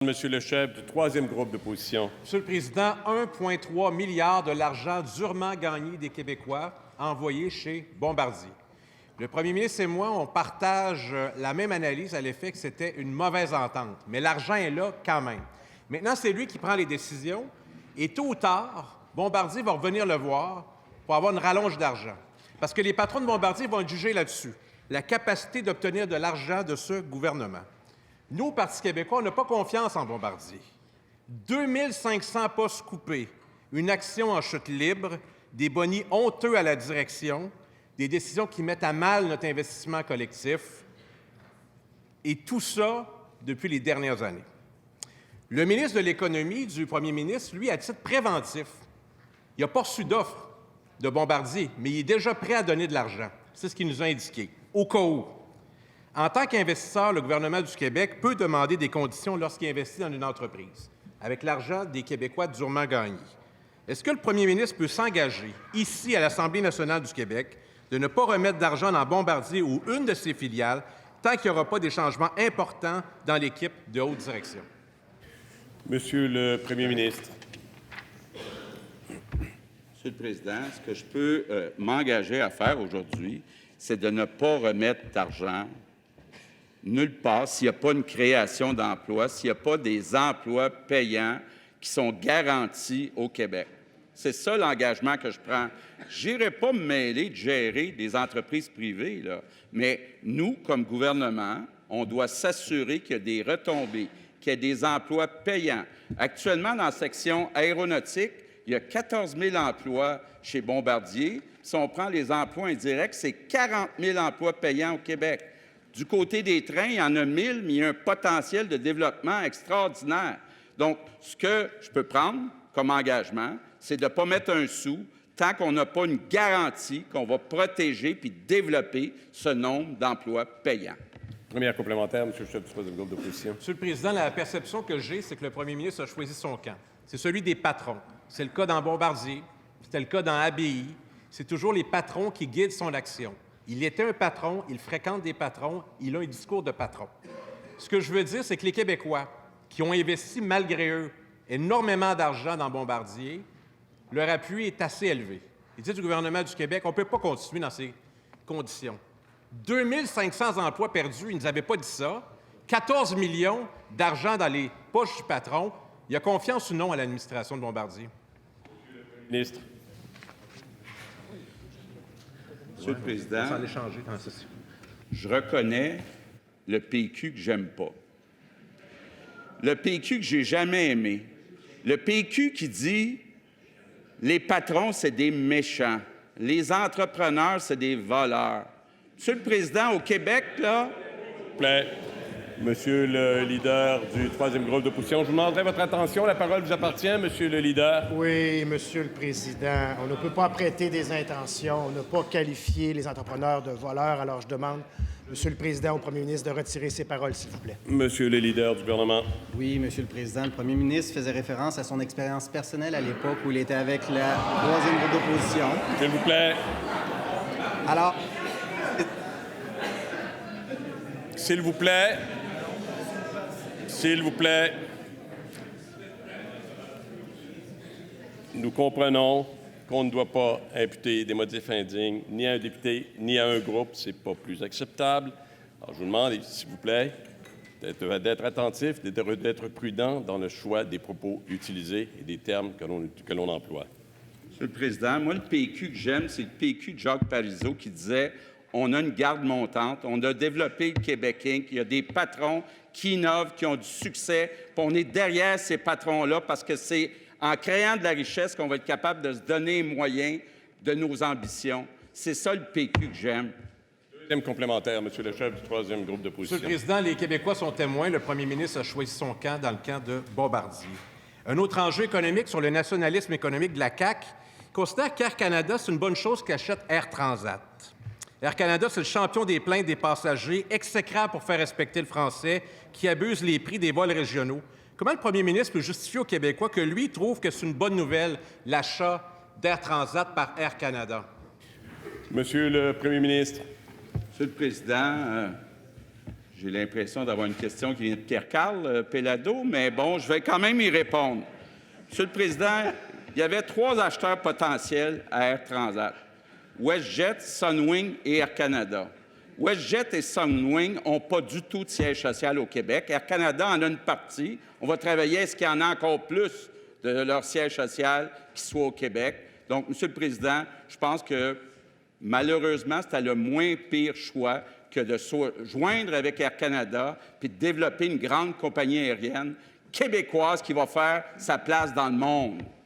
Monsieur le chef du troisième groupe d'opposition. Monsieur le Président, 1,3 milliard de l'argent durement gagné des Québécois envoyé chez Bombardier. Le premier ministre et moi, on partage la même analyse à l'effet que c'était une mauvaise entente. Mais l'argent est là quand même. Maintenant, c'est lui qui prend les décisions et tôt ou tard, Bombardier va revenir le voir pour avoir une rallonge d'argent. Parce que les patrons de Bombardier vont être jugés là-dessus, la capacité d'obtenir de l'argent de ce gouvernement. Nous, au Parti québécois, on n'a pas confiance en Bombardier. 2500 postes coupés, une action en chute libre, des bonis honteux à la direction, des décisions qui mettent à mal notre investissement collectif, et tout ça depuis les dernières années. Le ministre de l'Économie du premier ministre, lui, à titre préventif, il n'a pas reçu d'offre de Bombardier, mais il est déjà prêt à donner de l'argent. C'est ce qu'il nous a indiqué, au cas où. En tant qu'investisseur, le gouvernement du Québec peut demander des conditions lorsqu'il investit dans une entreprise, avec l'argent des Québécois durement gagné. Est-ce que le premier ministre peut s'engager, ici à l'Assemblée nationale du Québec, de ne pas remettre d'argent dans Bombardier ou une de ses filiales tant qu'il n'y aura pas des changements importants dans l'équipe de haute direction? Monsieur le premier ministre. Monsieur le Président, ce que je peux m'engager à faire aujourd'hui, c'est de ne pas remettre d'argent nulle part s'il n'y a pas une création d'emplois, s'il n'y a pas des emplois payants qui sont garantis au Québec. C'est ça l'engagement que je prends. Je n'irai pas me mêler de gérer des entreprises privées, là. Mais nous, comme gouvernement, on doit s'assurer qu'il y a des retombées, qu'il y a des emplois payants. Actuellement, dans la section aéronautique, il y a 14 000 emplois chez Bombardier. Si on prend les emplois indirects, c'est 40 000 emplois payants au Québec. Du côté des trains, il y en a 1 000, mais il y a un potentiel de développement extraordinaire. Donc, ce que je peux prendre comme engagement, c'est de ne pas mettre un sou tant qu'on n'a pas une garantie qu'on va protéger puis développer ce nombre d'emplois payants. Première complémentaire, monsieur le chef du troisième groupe d'opposition. Monsieur le Président, la perception que j'ai, c'est que le premier ministre a choisi son camp. C'est celui des patrons. C'est le cas dans Bombardier, c'était le cas dans ABI. C'est toujours les patrons qui guident son action. Il était un patron, il fréquente des patrons, il a un discours de patron. Ce que je veux dire, c'est que les Québécois qui ont investi, malgré eux, énormément d'argent dans Bombardier, leur appui est assez élevé. Il dit du gouvernement du Québec, on ne peut pas continuer dans ces conditions. 2500 emplois perdus, ils ne nous avaient pas dit ça. 14 millions d'argent dans les poches du patron. Il y a confiance ou non à l'administration de Bombardier? Ministre. Monsieur le Président, Ça allait changer dans la session. je reconnais le PQ que j'aime pas. Le PQ que j'ai jamais aimé. Le PQ qui dit les patrons, c'est des méchants. Les entrepreneurs, c'est des voleurs. Monsieur le Président, au Québec, là... S'il vous plaît. Monsieur le leader du troisième groupe d'opposition, je vous demanderai votre attention. La parole vous appartient, monsieur le leader. Oui, Monsieur le Président, on ne peut pas prêter des intentions, on ne peut pas qualifier les entrepreneurs de voleurs. Alors, je demande, Monsieur le Président, au premier ministre de retirer ses paroles, s'il vous plaît. Monsieur le leader du gouvernement. Oui, Monsieur le Président, le premier ministre faisait référence à son expérience personnelle à l'époque où il était avec la troisième groupe d'opposition. S'il vous plaît. Alors, S'il vous plaît. S'il vous plaît. Nous comprenons qu'on ne doit pas imputer des motifs indignes ni à un député ni à un groupe. Ce n'est pas plus acceptable. Alors, je vous demande, s'il vous plaît, d'être attentif, d'être prudent dans le choix des propos utilisés et des termes que l'on emploie. Monsieur le Président, moi, le PQ que j'aime, c'est le PQ de Jacques Parizeau qui disait « On a une garde montante, on a développé le Québec Inc., il y a des patrons qui innovent, qui ont du succès, puis on est derrière ces patrons-là parce que c'est en créant de la richesse qu'on va être capable de se donner les moyens de nos ambitions. C'est ça le PQ que j'aime. Deuxième complémentaire, monsieur le chef du troisième groupe d'opposition. Monsieur le Président, les Québécois sont témoins. Le premier ministre a choisi son camp dans le camp de Bombardier. Un autre enjeu économique sur le nationalisme économique de la CAQ considère qu'Air Canada, c'est une bonne chose qu'achète Air Transat. Air Canada, c'est le champion des plaintes des passagers, exécrable pour faire respecter le français, qui abuse les prix des vols régionaux. Comment le premier ministre peut justifier aux Québécois que lui trouve que c'est une bonne nouvelle, l'achat d'Air Transat par Air Canada? Monsieur le premier ministre. Monsieur le Président, J'ai l'impression d'avoir une question qui vient de Pierre-Carl Péladeau, mais bon, je vais quand même y répondre. Monsieur le Président, il y avait 3 acheteurs potentiels à Air Transat. WestJet, Sunwing et Air Canada. WestJet et Sunwing n'ont pas du tout de siège social au Québec. Air Canada en a une partie. On va travailler à ce qu'il y en a encore plus de leur siège social qui soit au Québec. Donc, Monsieur le Président, je pense que malheureusement, c'était le moins pire choix que de se joindre avec Air Canada puis de développer une grande compagnie aérienne québécoise qui va faire sa place dans le monde.